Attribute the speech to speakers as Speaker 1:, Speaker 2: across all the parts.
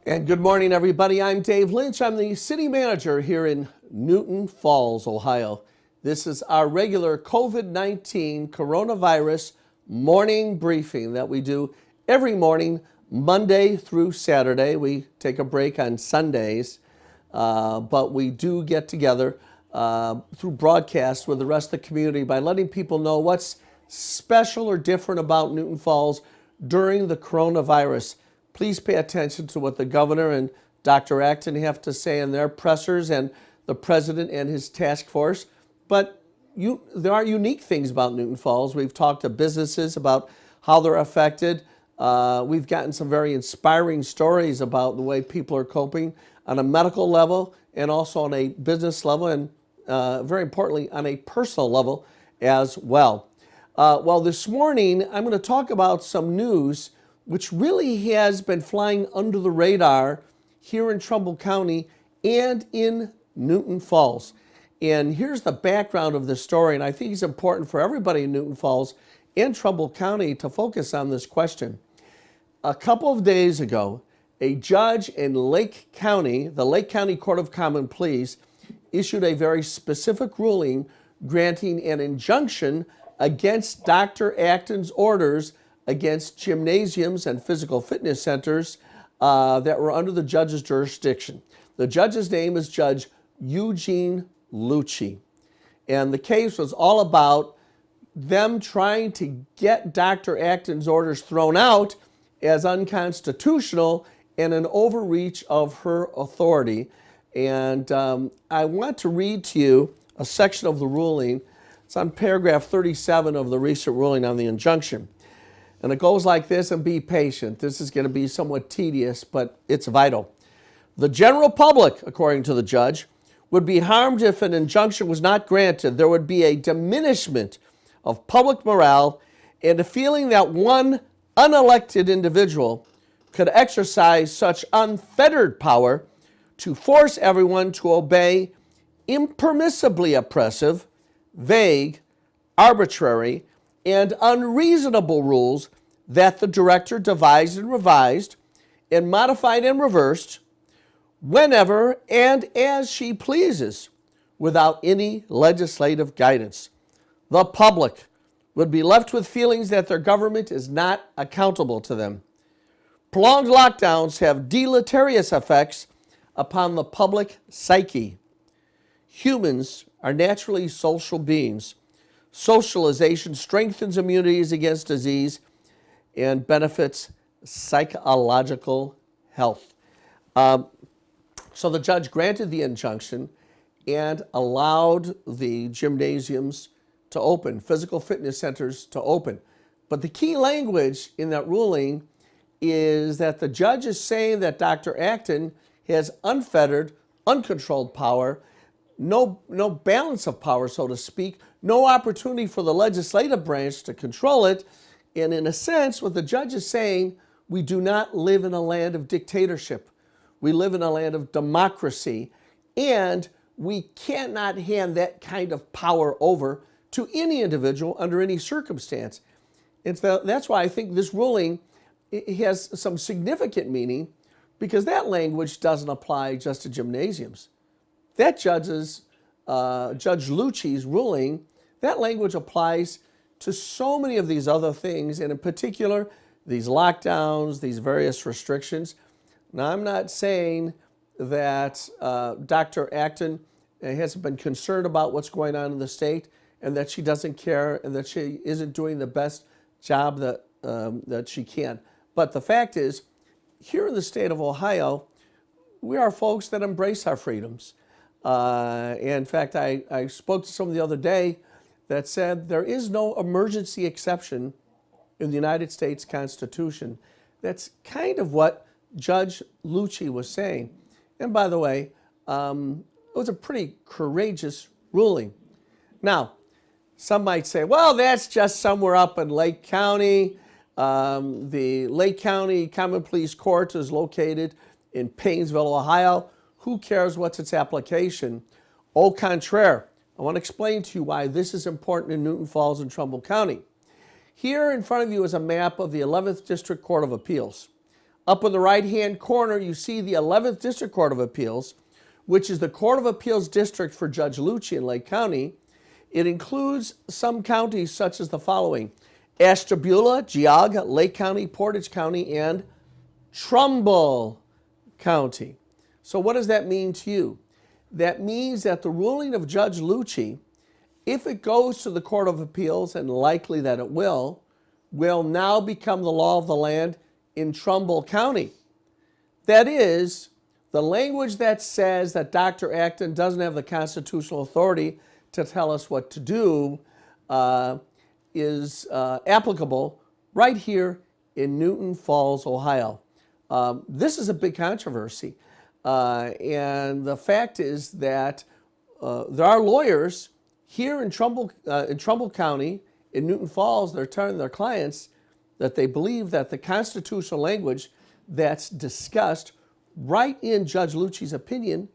Speaker 1: And good morning, everybody. I'm Dave Lynch. I'm the city manager here in Newton Falls, Ohio. This is our regular COVID-19 coronavirus morning briefing that we do every morning, Monday through Saturday. We take a break on Sundays, but we do get together through broadcast with the rest of the community by letting people know what's special or different about Newton Falls during the coronavirus. Please pay attention to what the governor and Dr. Acton have to say in their pressers and the president and his task force. But there are unique things about Newton Falls. We've talked to businesses about how they're affected. We've gotten some very inspiring stories about the way people are coping on a medical level and also on a business level and very importantly on a personal level as well. Well, this morning I'm going to talk about some news which really has been flying under the radar here in Trumbull County and in Newton Falls. And here's the background of this story, and I think it's important for everybody in Newton Falls and Trumbull County to focus on this question. A couple of days ago, a judge in Lake County, the Lake County Court of Common Pleas, issued a very specific ruling granting an injunction against Dr. Acton's orders against gymnasiums and physical fitness centers that were under the judge's jurisdiction. The judge's name is Judge Eugene Lucci. And the case was all about them trying to get Dr. Acton's orders thrown out as unconstitutional and an overreach of her authority. And I want to read to you a section of the ruling. It's on paragraph 37 of the recent ruling on the injunction. And it goes like this, and be patient. This is going to be somewhat tedious, but it's vital. The general public, according to the judge, would be harmed if an injunction was not granted. There would be a diminishment of public morale and a feeling that one unelected individual could exercise such unfettered power to force everyone to obey impermissibly oppressive, vague, arbitrary, and unreasonable rules that the director devised and revised and modified and reversed whenever and as she pleases without any legislative guidance. The public would be left with feelings that their government is not accountable to them. Prolonged lockdowns have deleterious effects upon the public psyche. Humans are naturally social beings. Socialization strengthens immunities against disease and benefits psychological health. So the judge granted the injunction and allowed the gymnasiums to open, physical fitness centers to open. But the key language in that ruling is that the judge is saying that Dr. Acton has unfettered, uncontrolled power, no balance of power, so to speak, no opportunity for the legislative branch to control it. And in a sense, what the judge is saying, we do not live in a land of dictatorship. We live in a land of democracy, and we cannot hand that kind of power over to any individual under any circumstance. And so that's why I think this ruling has some significant meaning, because that language doesn't apply just to gymnasiums. That Judge Lucci's ruling, that language applies to so many of these other things, and in particular, these lockdowns, these various restrictions. Now, I'm not saying that Dr. Acton hasn't been concerned about what's going on in the state and that she doesn't care and that she isn't doing the best job that she can. But the fact is, here in the state of Ohio, we are folks that embrace our freedoms. In fact, I spoke to someone the other day that said there is no emergency exception in the United States Constitution. That's kind of what Judge Lucci was saying. And by the way, it was a pretty courageous ruling. Now, some might say, well, that's just somewhere up in Lake County. The Lake County Common Pleas Court is located in Painesville, Ohio. Who cares what's its application? Au contraire, I want to explain to you why this is important in Newton Falls and Trumbull County. Here in front of you is a map of the 11th District Court of Appeals. Up in the right-hand corner, you see the 11th District Court of Appeals, which is the Court of Appeals district for Judge Lucci in Lake County. It includes some counties such as the following: Ashtabula, Geauga, Lake County, Portage County, and Trumbull County. So what does that mean to you? That means that the ruling of Judge Lucci, if it goes to the Court of Appeals, and likely that it will now become the law of the land in Trumbull County. That is, the language that says that Dr. Acton doesn't have the constitutional authority to tell us what to do is applicable right here in Newton Falls, Ohio. This is a big controversy. And the fact is that there are lawyers here in Trumbull County, in Newton Falls. They're telling their clients that they believe that the constitutional language that's discussed right in Judge Lucci's opinion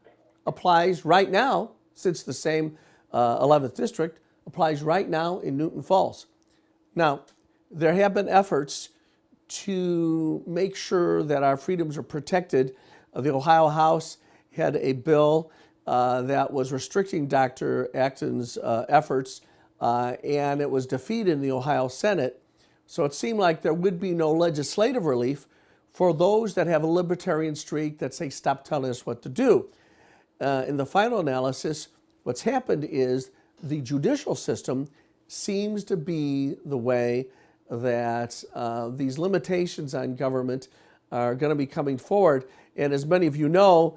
Speaker 1: applies right now, since the same 11th District applies right now in Newton Falls. Now, there have been efforts to make sure that our freedoms are protected. The Ohio House had a bill that was restricting Dr. Acton's efforts, and it was defeated in the Ohio Senate. So it seemed like there would be no legislative relief for those that have a libertarian streak that say, stop telling us what to do. In the final analysis, what's happened is the judicial system seems to be the way that these limitations on government are going to be coming forward. And as many of you know,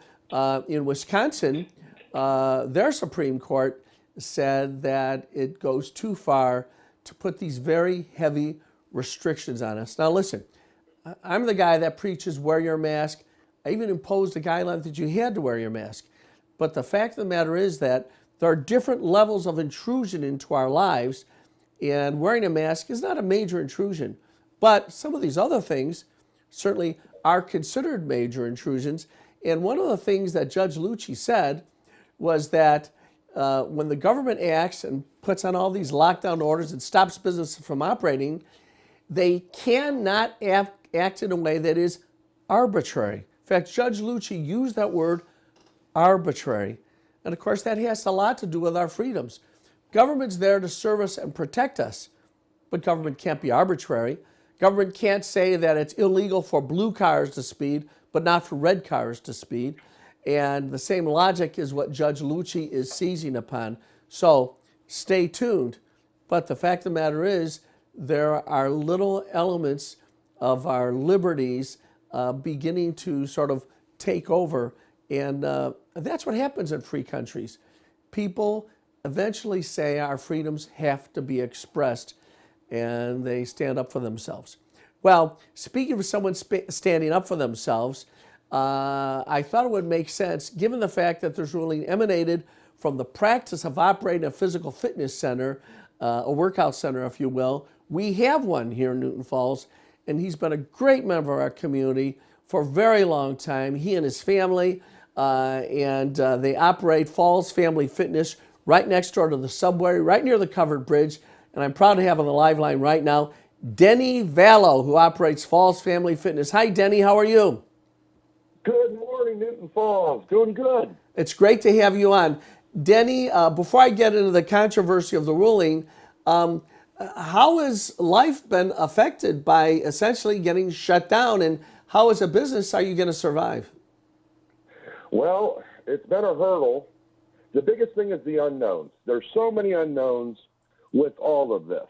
Speaker 1: in Wisconsin, their Supreme Court said that it goes too far to put these very heavy restrictions on us. Now listen, I'm the guy that preaches wear your mask. I even imposed a guideline that you had to wear your mask. But the fact of the matter is that there are different levels of intrusion into our lives, and wearing a mask is not a major intrusion. But some of these other things certainly are considered major intrusions. And one of the things that Judge Lucci said was that when the government acts and puts on all these lockdown orders and stops businesses from operating, they cannot act in a way that is arbitrary. In fact, Judge Lucci used that word, arbitrary. And of course, that has a lot to do with our freedoms. Government's there to serve us and protect us, but government can't be arbitrary. Government can't say that it's illegal for blue cars to speed, but not for red cars to speed. And the same logic is what Judge Lucci is seizing upon. So stay tuned. But the fact of the matter is, there are little elements of our liberties beginning to sort of take over. And that's what happens in free countries. People eventually say our freedoms have to be expressed, and they stand up for themselves. Well, speaking of someone standing up for themselves, I thought it would make sense, given the fact that this ruling emanated from the practice of operating a physical fitness center, a workout center, if you will. We have one here in Newton Falls, and he's been a great member of our community for a very long time. He and his family, and they operate Falls Family Fitness right next door to the subway, right near the covered bridge. And I'm proud to have on the live line right now Denny Vallow, who operates Falls Family Fitness. Hi, Denny. How are you?
Speaker 2: Good morning, Newton Falls. Doing good.
Speaker 1: It's great to have you on. Denny, before I get into the controversy of the ruling, how has life been affected by essentially getting shut down, and how as a business are you going to survive?
Speaker 2: Well, it's been a hurdle. The biggest thing is the unknowns. There's so many unknowns with all of this.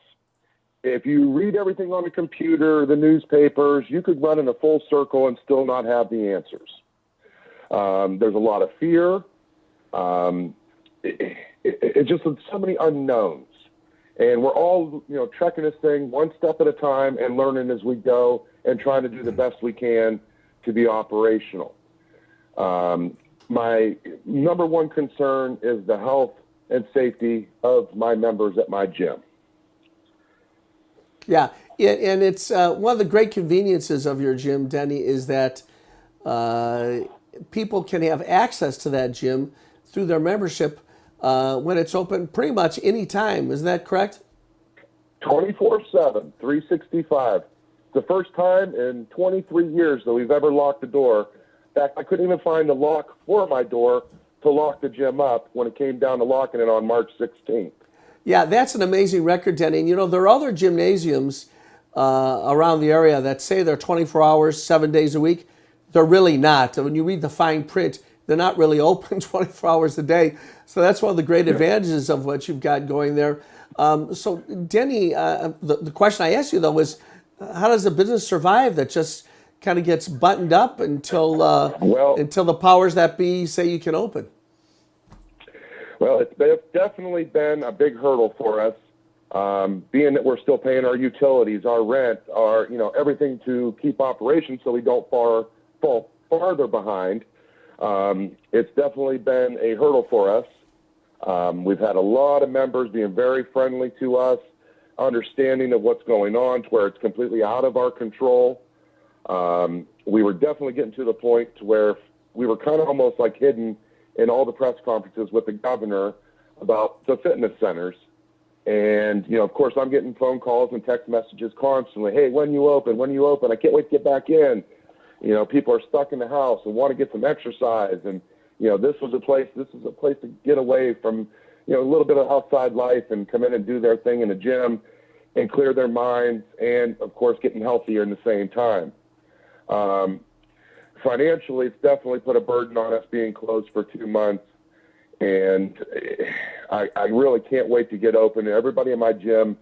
Speaker 2: If you read everything on the computer, the newspapers, you could run in a full circle and still not have the answers. There's a lot of fear. It's just so many unknowns. And we're all, trekking this thing one step at a time and learning as we go and trying to do the best we can to be operational. My number one concern is the health and safety of my members at my gym.
Speaker 1: Yeah, and it's one of the great conveniences of your gym, Denny, is that people can have access to that gym through their membership when it's open pretty much any time. Isn't that correct?
Speaker 2: 24/7, 365. the first time in 23 years that we've ever locked the door. In fact, I couldn't even find the lock for my door to lock the gym up when it came down to locking it on March 16th.
Speaker 1: Yeah, that's an amazing record, Denny. And, you know, there are other gymnasiums around the area that say they're 24 hours, 7 days a week. They're really not. When you read the fine print, they're not really open 24 hours a day. So that's one of the great advantages of what you've got going there. So, Denny, the question I asked you, though, was how does a business survive that just kind of gets buttoned up until until the powers that be say you can open?
Speaker 2: Well, it's definitely been a big hurdle for us, being that we're still paying our utilities, our rent, our everything to keep operations so we don't fall farther behind. It's definitely been a hurdle for us. We've had a lot of members being very friendly to us, understanding of what's going on to where it's completely out of our control. We were definitely getting to the point to where we were kind of almost like hidden in all the press conferences with the governor about the fitness centers. And, of course, I'm getting phone calls and text messages constantly. Hey, when you open? When you open? I can't wait to get back in. People are stuck in the house and want to get some exercise. And, this is a place to get away from, a little bit of outside life and come in and do their thing in the gym and clear their minds and, of course, getting healthier in the same time. Financially, it's definitely put a burden on us being closed for 2 months. And I really can't wait to get open. Everybody in my gym,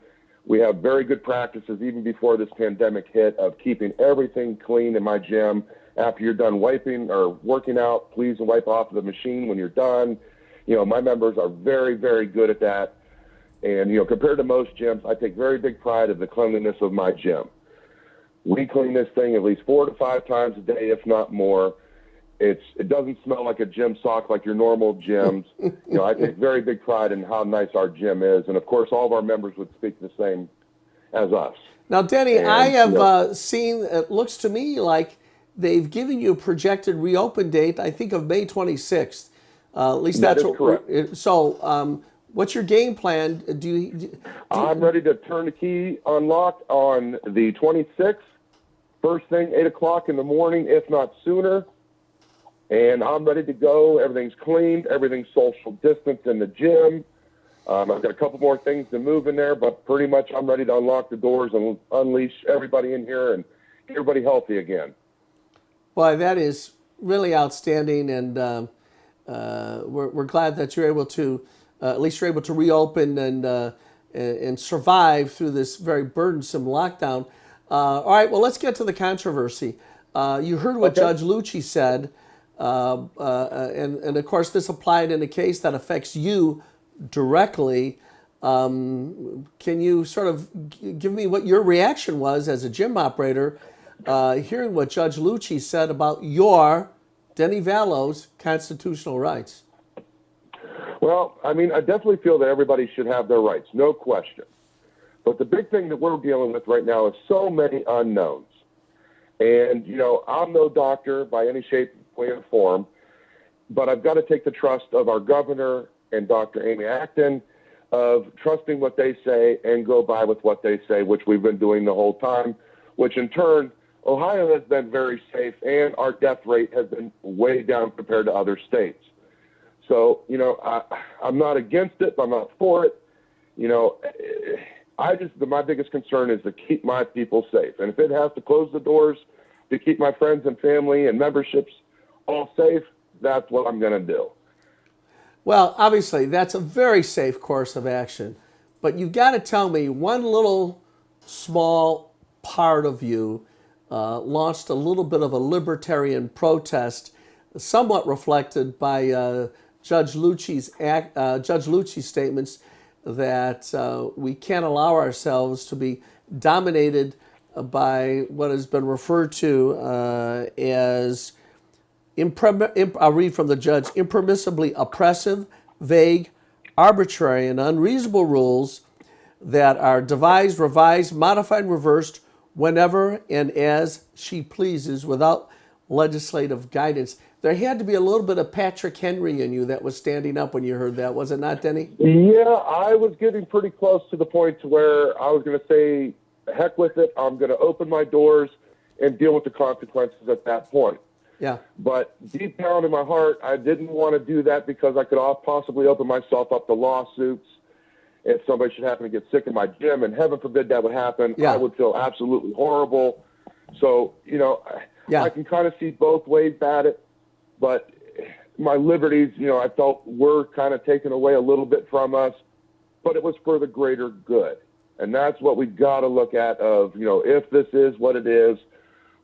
Speaker 2: we have very good practices even before this pandemic hit of keeping everything clean in my gym. After you're done wiping or working out, please wipe off the machine when you're done. My members are very, very good at that. And, compared to most gyms, I take very big pride of the cleanliness of my gym. We clean this thing at least 4 to 5 times a day, if not more. It doesn't smell like a gym sock like your normal gyms. I take very big pride in how nice our gym is. And, of course, all of our members would speak the same as us.
Speaker 1: Now, Denny, I have seen, it looks to me like they've given you a projected reopen date, I think of May 26th. At least that's
Speaker 2: what, correct.
Speaker 1: So what's your game plan?
Speaker 2: I'm ready to turn the key unlocked on the 26th. First thing, 8 o'clock in the morning, if not sooner. And I'm ready to go. Everything's cleaned. Everything's social distanced in the gym. I've got a couple more things to move in there, but pretty much I'm ready to unlock the doors and unleash everybody in here and get everybody healthy again.
Speaker 1: Well, that is really outstanding, and we're glad that you're able to, at least you're able to reopen and survive through this very burdensome lockdown. All right, well, let's get to the controversy. You heard what Judge Lucci said, and of course this applied in a case that affects you directly. Can you sort of give me what your reaction was as a gym operator, hearing what Judge Lucci said about your, Denny Vallo's, constitutional rights?
Speaker 2: Well, I definitely feel that everybody should have their rights, no question. But the big thing that we're dealing with right now is so many unknowns. And, I'm no doctor by any shape, way, or form, but I've got to take the trust of our governor and Dr. Amy Acton of trusting what they say and go by with what they say, which we've been doing the whole time, which in turn, Ohio has been very safe and our death rate has been way down compared to other states. So, I'm not against it, but I'm not for it. My biggest concern is to keep my people safe. And if it has to close the doors to keep my friends and family and memberships all safe, that's what I'm going to do.
Speaker 1: Well, obviously, that's a very safe course of action. But you've got to tell me, one little small part of you launched a little bit of a libertarian protest, somewhat reflected by Judge Lucci's statements that we can't allow ourselves to be dominated by what has been referred to as, I'll read from the judge, impermissibly oppressive, vague, arbitrary, and unreasonable rules that are devised, revised, modified, and reversed whenever and as she pleases without legislative guidance. There had to be a little bit of Patrick Henry in you that was standing up when you heard that, was it not, Denny?
Speaker 2: Yeah, I was getting pretty close to the point to where I was going to say heck with it. I'm going to open my doors and deal with the consequences at that point.
Speaker 1: Yeah.
Speaker 2: But deep down in my heart, I didn't want to do that because I could possibly open myself up to lawsuits. If somebody should happen to get sick in my gym, and heaven forbid that would happen,
Speaker 1: Yeah.
Speaker 2: I would feel absolutely horrible. So,
Speaker 1: Yeah.
Speaker 2: I can kind of see both ways at it, but my liberties, I felt were kind of taken away a little bit from us, but it was for the greater good. And that's what we've got to look at of, if this is what it is,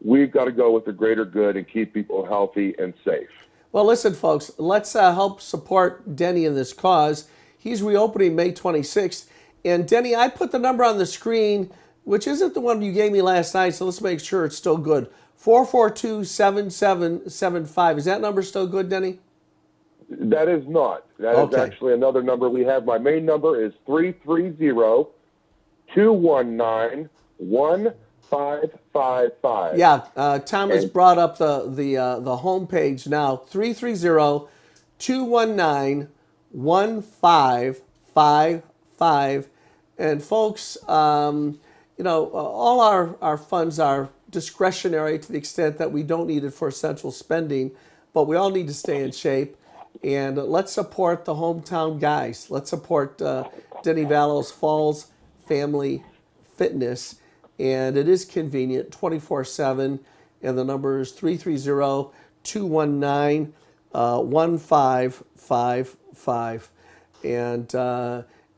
Speaker 2: we've got to go with the greater good and keep people healthy and safe.
Speaker 1: Well, listen, folks, let's help support Denny in this cause. He's reopening May 26th. And Denny, I put the number on the screen, which isn't the one you gave me last night, so let's make sure it's still good. 442-7775. Is that number still good, Denny?
Speaker 2: That is not. That is actually another number we have. My main number is 330-219-1555.
Speaker 1: Yeah, Tom has brought up the homepage now. 330-219-1555. And folks, all our funds are discretionary to the extent that we don't need it for essential spending, but we all need to stay in shape. And let's support the hometown guys. Let's support Denny Vallo's Falls Family Fitness. And it is convenient, 24/7. And the number is 330-219-1555. And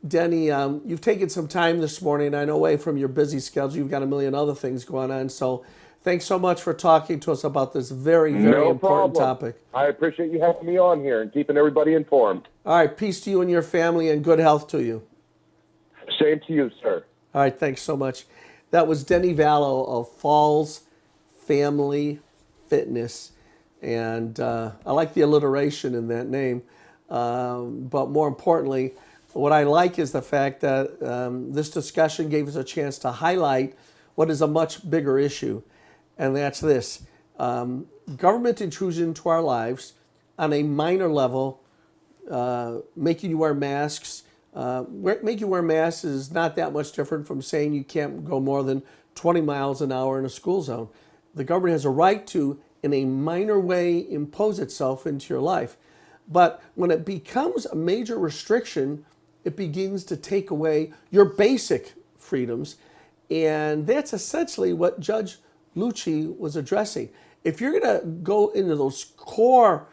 Speaker 1: Denny, you've taken some time this morning. I know away from your busy schedule, you've got a million other things going on. So thanks so much for talking to us about this very, very important topic.
Speaker 2: I appreciate you having me on here and keeping everybody informed.
Speaker 1: All right. Peace to you and your family and good health to you.
Speaker 2: Same to you, sir.
Speaker 1: All right. Thanks so much. That was Denny Vallo of Falls Family Fitness. And I like the alliteration in that name. But more importantly, what I like is the fact that this discussion gave us a chance to highlight what is a much bigger issue. And that's this. Government intrusion into our lives on a minor level, making you wear masks. Making you wear masks is not that much different from saying you can't go more than 20 miles an hour in a school zone. The government has a right to, in a minor way, impose itself into your life. But when it becomes a major restriction, it begins to take away your basic freedoms. And that's essentially what Judge Lucci was addressing. If you're going to go into those core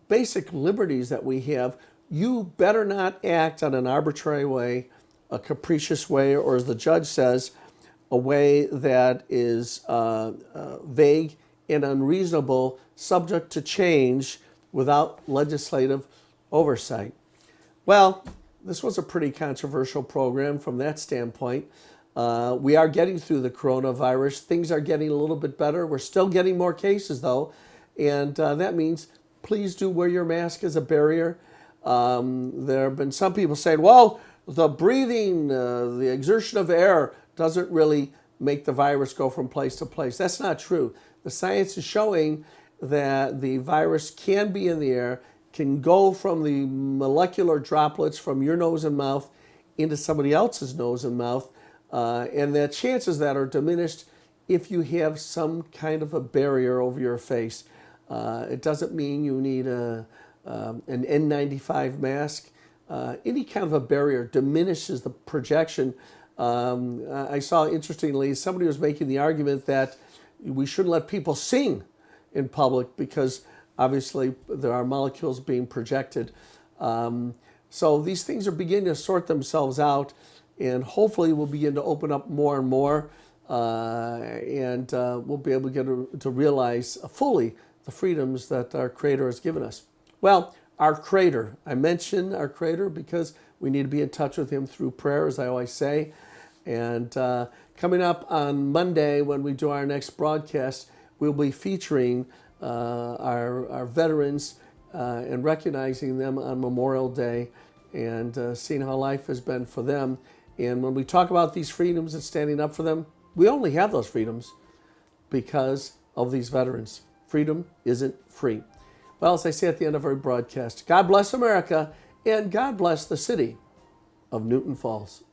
Speaker 1: basic liberties that we have, you better not act on an arbitrary way, a capricious way, or as the judge says, a way that is vague and unreasonable, subject to change without legislative oversight. Well, this was a pretty controversial program from that standpoint. We are getting through the coronavirus. Things are getting a little bit better. We're still getting more cases, though, and that means please do wear your mask as a barrier. There have been some people saying, well, the breathing, the exertion of air doesn't really make the virus go from place to place. That's not true. The science is showing that the virus can be in the air, can go from the molecular droplets from your nose and mouth into somebody else's nose and mouth, and the chances that are diminished if you have some kind of a barrier over your face. It doesn't mean you need an N95 mask. Any kind of a barrier diminishes the projection. I saw, interestingly, somebody was making the argument that we shouldn't let people sing in public because obviously there are molecules being projected. So these things are beginning to sort themselves out, and hopefully we'll begin to open up more and more, and we'll be able to get to realize fully the freedoms that our Creator has given us. Well, our Creator. I mention our Creator because we need to be in touch with Him through prayer, as I always say. And coming up on Monday, when we do our next broadcast, we'll be featuring our veterans and recognizing them on Memorial Day and seeing how life has been for them. And when we talk about these freedoms and standing up for them, we only have those freedoms because of these veterans. Freedom isn't free. Well, as I say at the end of every broadcast, God bless America and God bless the city of Newton Falls.